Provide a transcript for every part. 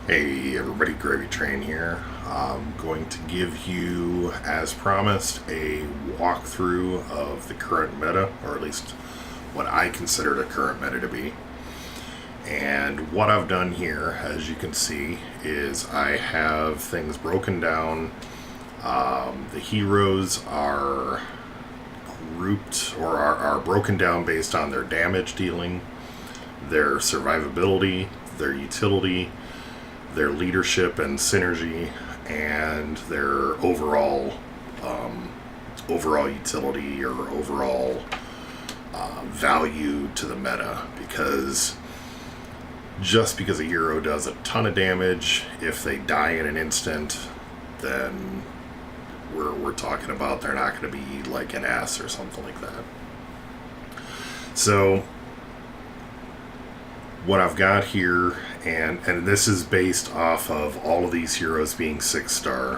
Hey everybody, GravyTrain here. I'm going to give you, as promised, a walkthrough of the current meta, or at least what I consider the current meta to be. And what I've done here, as you can see, is I have things broken down. The heroes are grouped or are broken down based on their damage dealing, their survivability, their utility, their leadership and synergy, and their overall utility or overall value to the meta. Because just because a hero does a ton of damage, if they die in an instant, then we're talking about they're not going to be like an ass or something like that. So what I've got here, and this is based off of all of these heroes being 6-star,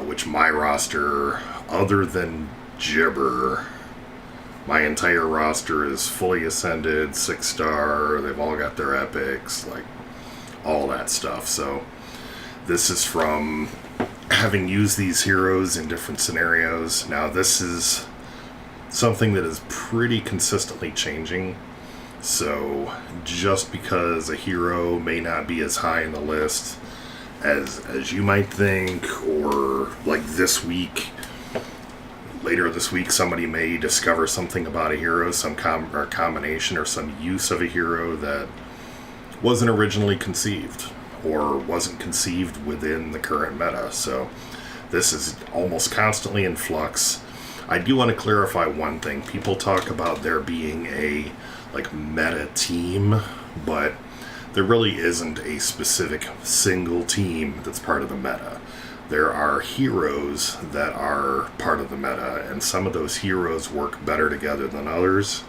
which my roster, other than Gibber, my entire roster is fully ascended, 6-star, they've all got their epics, like all that stuff. So this is from having used these heroes in different scenarios. Now this is something that is pretty consistently changing. So just because a hero may not be as high in the list as you might think, or like this week, later this week, somebody may discover something about a hero, some combination or some use of a hero that wasn't originally conceived or wasn't conceived within the current meta. So this is almost constantly in flux. I do want to clarify one thing. People talk about there being a meta team, but there really isn't a specific single team that's part of the meta. There are heroes that are part of the meta, and some of those heroes work better together than others,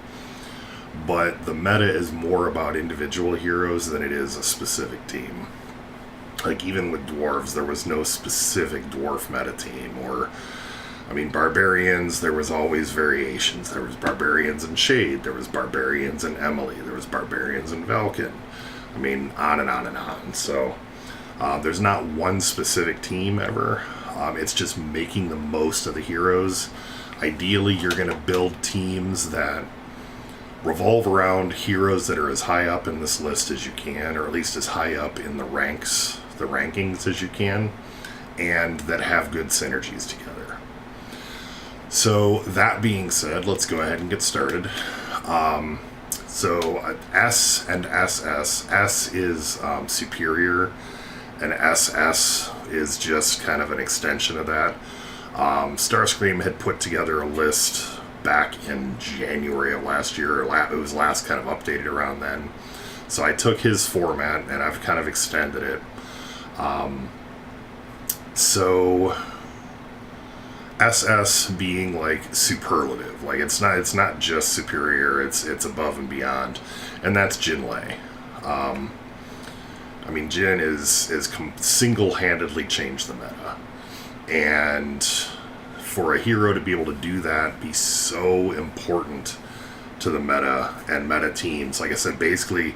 but the meta is more about individual heroes than it is a specific team. Like even with dwarves, there was no specific dwarf meta team, or barbarians, there was always variations. There was barbarians in Shade, there was barbarians in Emily, there was barbarians in Valken. On and on and on. So there's not one specific team ever. It's just making the most of the heroes. Ideally, you're going to build teams that revolve around heroes that are as high up in this list as you can, or at least as high up in the rankings as you can, and that have good synergies together. So that being said, let's go ahead and get started. So S and SS. S is superior, and SS is just kind of an extension of that. Starscream had put together a list back in January of last year. It was last kind of updated around then. So I took his format and I've kind of extended it. So SS being like superlative, like it's not just superior, it's above and beyond, and that's Jinlei. Jin is single-handedly changed the meta, and for a hero to be able to do that, be so important to the meta and meta teams. Like I said, basically,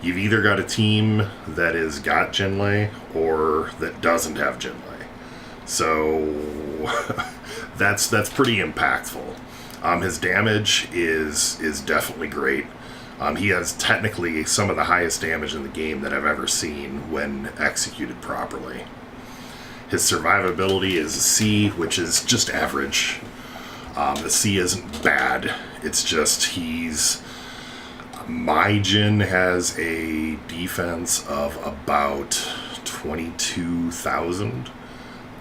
you've either got a team that has got Jinlei or that doesn't have Jinlei. So that's pretty impactful. His damage is definitely great. He has technically some of the highest damage in the game that I've ever seen when executed properly. His survivability is a C, which is just average. The C isn't bad. It's just my Jin has a defense of about 22,000.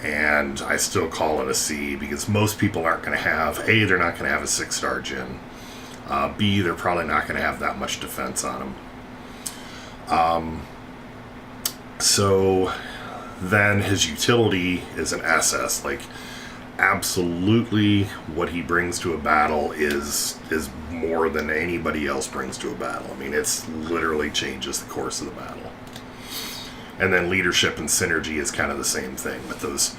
And I still call it a C because most people aren't going to have, A, they're not going to have a 6-star Jin. B, they're probably not going to have that much defense on them. So then his utility is an SS. Like, absolutely what he brings to a battle is more than anybody else brings to a battle. It's literally changes the course of the battle. And then leadership and synergy is kind of the same thing with those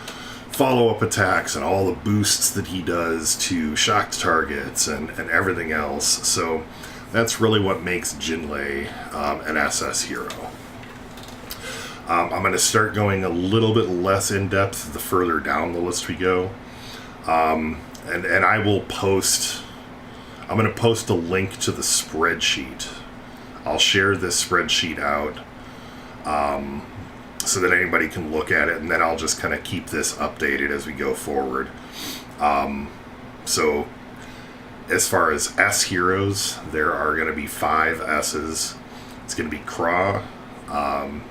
follow-up attacks and all the boosts that he does to shocked targets and everything else. So that's really what makes Jinlei an SS hero. I'm going to start going a little bit less in depth the further down the list we go. And I will post, I'm going to post a link to the spreadsheet. I'll share this spreadsheet out so that anybody can look at it, and then I'll just kind of keep this updated as we go forward. So as far as S heroes, there are going to be 5 S's. It's going to be Craw. A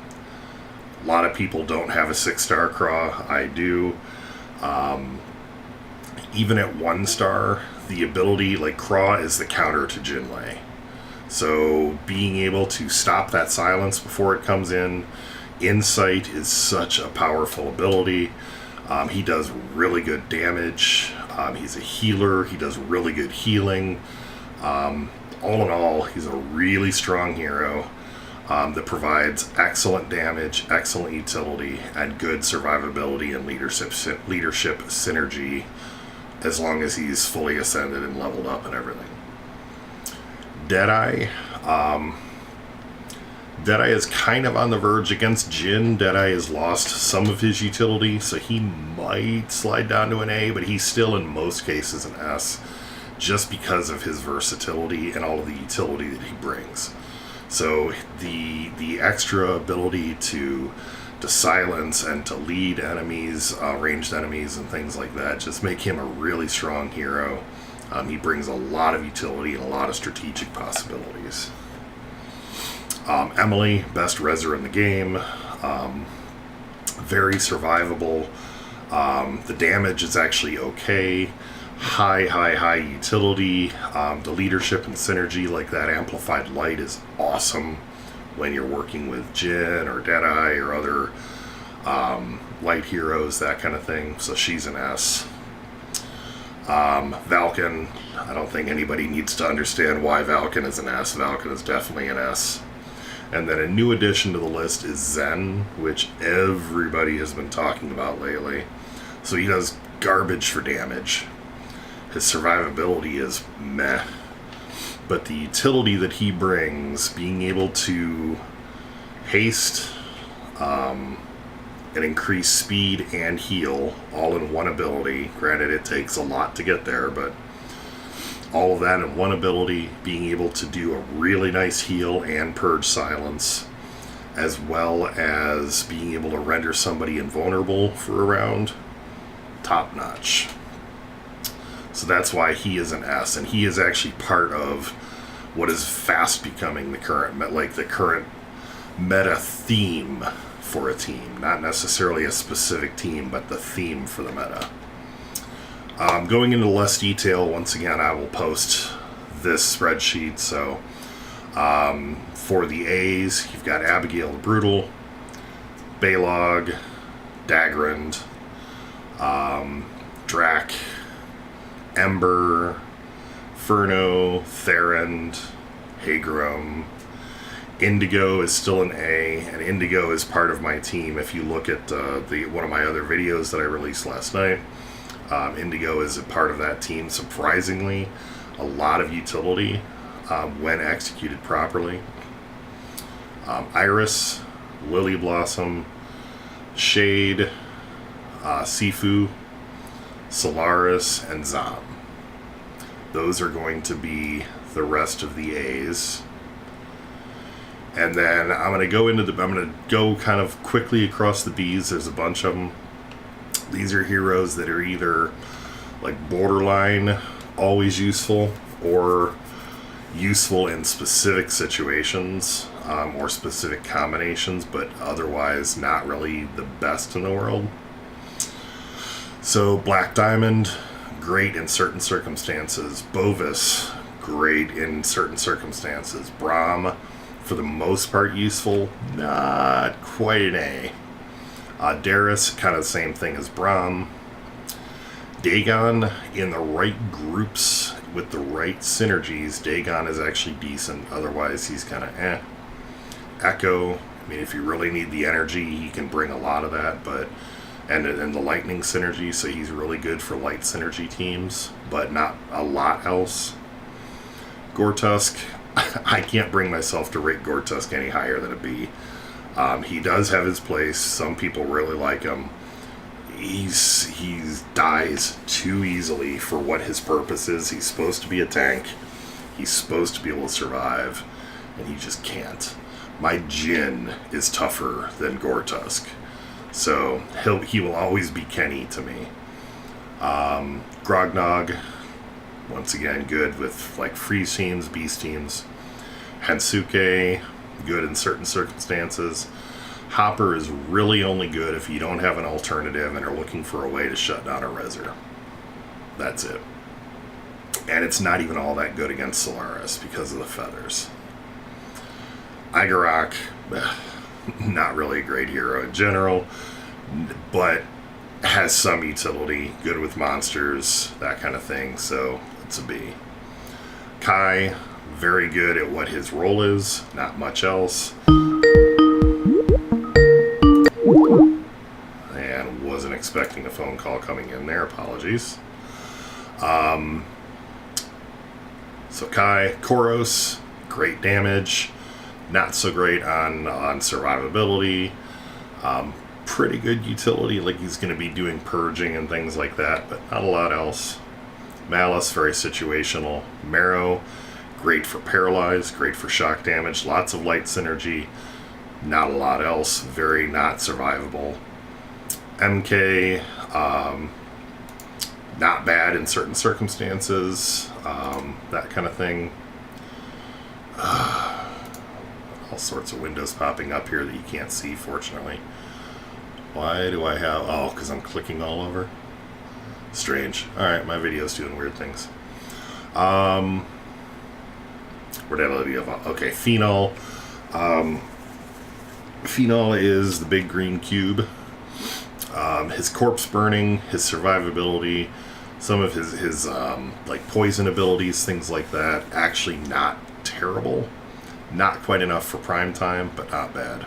lot of people don't have a 6-star Craw. I do. Even at 1-star, the ability, like Craw is the counter to Jinlei. So being able to stop that silence before it comes in, Insight is such a powerful ability. He does really good damage. He's a healer. He does really good healing. All in all, he's a really strong hero that provides excellent damage, excellent utility, and good survivability and leadership synergy, as long as he's fully ascended and leveled up and everything. Deadeye. Deadeye is kind of on the verge against Jin. Deadeye has lost some of his utility, so he might slide down to an A, but he's still in most cases an S, just because of his versatility and all of the utility that he brings. So the extra ability to silence and to lead enemies, ranged enemies and things like that, just make him a really strong hero. He brings a lot of utility and a lot of strategic possibilities. Emily, best reser in the game. Very survivable. The damage is actually okay. High utility. The leadership and synergy, like that amplified light, is awesome when you're working with Jin or Deadeye or other light heroes, that kind of thing. So she's an S. Valken, I don't think anybody needs to understand why Valken is an S. Valken is definitely an S. And then a new addition to the list is Zen, which everybody has been talking about lately. So he does garbage for damage. His survivability is meh. But the utility that he brings, being able to haste and increase speed and heal all in one ability. Granted, it takes a lot to get there, but all of that in one ability, being able to do a really nice heal and purge silence, as well as being able to render somebody invulnerable for a round, top notch. So that's why he is an S, and he is actually part of what is fast becoming the current meta theme for a team. Not necessarily a specific team, but the theme for the meta. Going into less detail, once again, I will post this spreadsheet. So for the A's, you've got Abigail the Brutal, Balog, Dagrand, Drac, Ember, Furno, Therend, Hagrum. Indigo is still an A, and Indigo is part of my team. If you look at one of my other videos that I released last night, Indigo is a part of that team. Surprisingly, a lot of utility when executed properly. Iris, Lily Blossom, Shade, Sifu, Solaris, and Zom. Those are going to be the rest of the A's. And then I'm going to go kind of quickly across the B's. There's a bunch of them. These are heroes that are either like borderline always useful, or useful in specific situations or specific combinations, but otherwise not really the best in the world. So Black Diamond, great in certain circumstances. Bovis, great in certain circumstances. Braum, for the most part useful, not quite an A. Darius, kind of the same thing as Braum. Dagon, in the right groups with the right synergies, Dagon is actually decent. Otherwise, he's kind of eh. Echo, I mean, if you really need the energy, he can bring a lot of that, but and the lightning synergy, so he's really good for light synergy teams, but not a lot else. Gortusk, I can't bring myself to rate Gortusk any higher than a B. He does have his place. Some people really like him. He dies too easily for what his purpose is. He's supposed to be a tank. He's supposed to be able to survive, and he just can't. My Jin is tougher than Gortusk, so he will always be Kenny to me. Grognog, once again, good with like freeze teams, beast teams. Hensuke, good in certain circumstances. Hopper is really only good if you don't have an alternative and are looking for a way to shut down a Reser. That's it. And it's not even all that good against Solaris because of the feathers. Igarak, not really a great hero in general, but has some utility, good with monsters, that kind of thing, so it's a B. Kai, very good at what his role is, not much else. And wasn't expecting a phone call coming in there, apologies. So Kai, Koros, great damage, not so great on survivability. Pretty good utility, like he's going to be doing purging and things like that, but not a lot else. Malice, very situational. Marrow, great for paralyze, great for shock damage, lots of light synergy, not a lot else, very not survivable. MK, not bad in certain circumstances, that kind of thing. All sorts of windows popping up here that you can't see, fortunately. Why do I have... Oh, because I'm clicking all over? Strange. Alright, my video's doing weird things. Where did I leave you off? Okay, Phenol. Phenol is the big green cube. His corpse burning, his survivability, some of his like poison abilities, things like that, actually not terrible. Not quite enough for prime time, but not bad.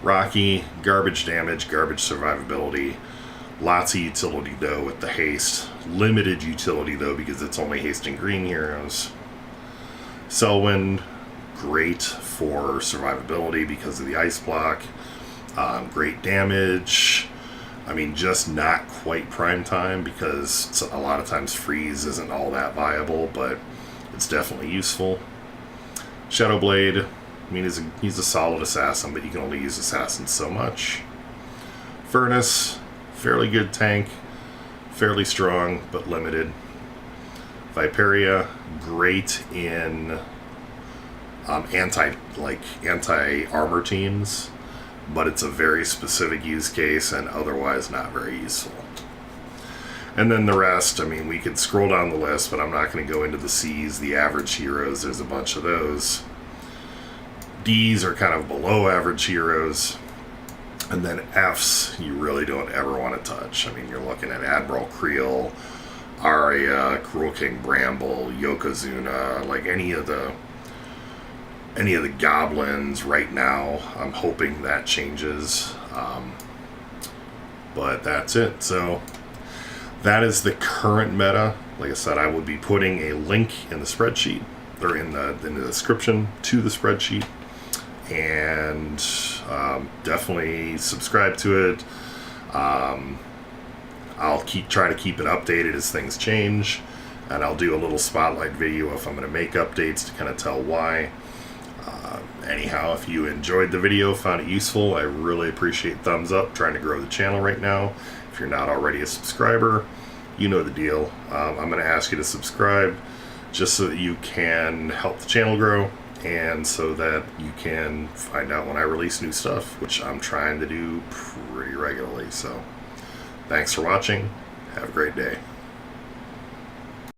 Rocky, garbage damage, garbage survivability, lots of utility though with the haste. Limited utility though because it's only hasting green heroes. Selwyn, great for survivability because of the ice block. Great damage. I mean, just not quite prime time because a lot of times freeze isn't all that viable, but it's definitely useful. Shadowblade, I mean, he's a solid assassin, but you can only use assassins so much. Furnace, fairly good tank, fairly strong, but limited. Viperia, great in anti-armor teams, but it's a very specific use case and otherwise not very useful. And then the rest, I mean, we could scroll down the list, but I'm not going to go into the C's, the average heroes. There's a bunch of those. D's are kind of below average heroes. And then F's, you really don't ever want to touch. I mean, you're looking at Admiral Creel, Arya, Cruel King Bramble, Yokozuna, like any of the goblins right now. I'm hoping that changes. But that's it. So that is the current meta. Like I said, I will be putting a link in the spreadsheet, or in the description to the spreadsheet, and definitely subscribe to it. I'll try to keep it updated as things change, and I'll do a little spotlight video if I'm going to make updates to kind of tell why. Anyhow, if you enjoyed the video, found it useful, I really appreciate thumbs up. Trying to grow the channel right now. If you're not already a subscriber, you know the deal. I'm going to ask you to subscribe just so that you can help the channel grow and so that you can find out when I release new stuff, which I'm trying to do pretty regularly. So thanks for watching. Have a great day.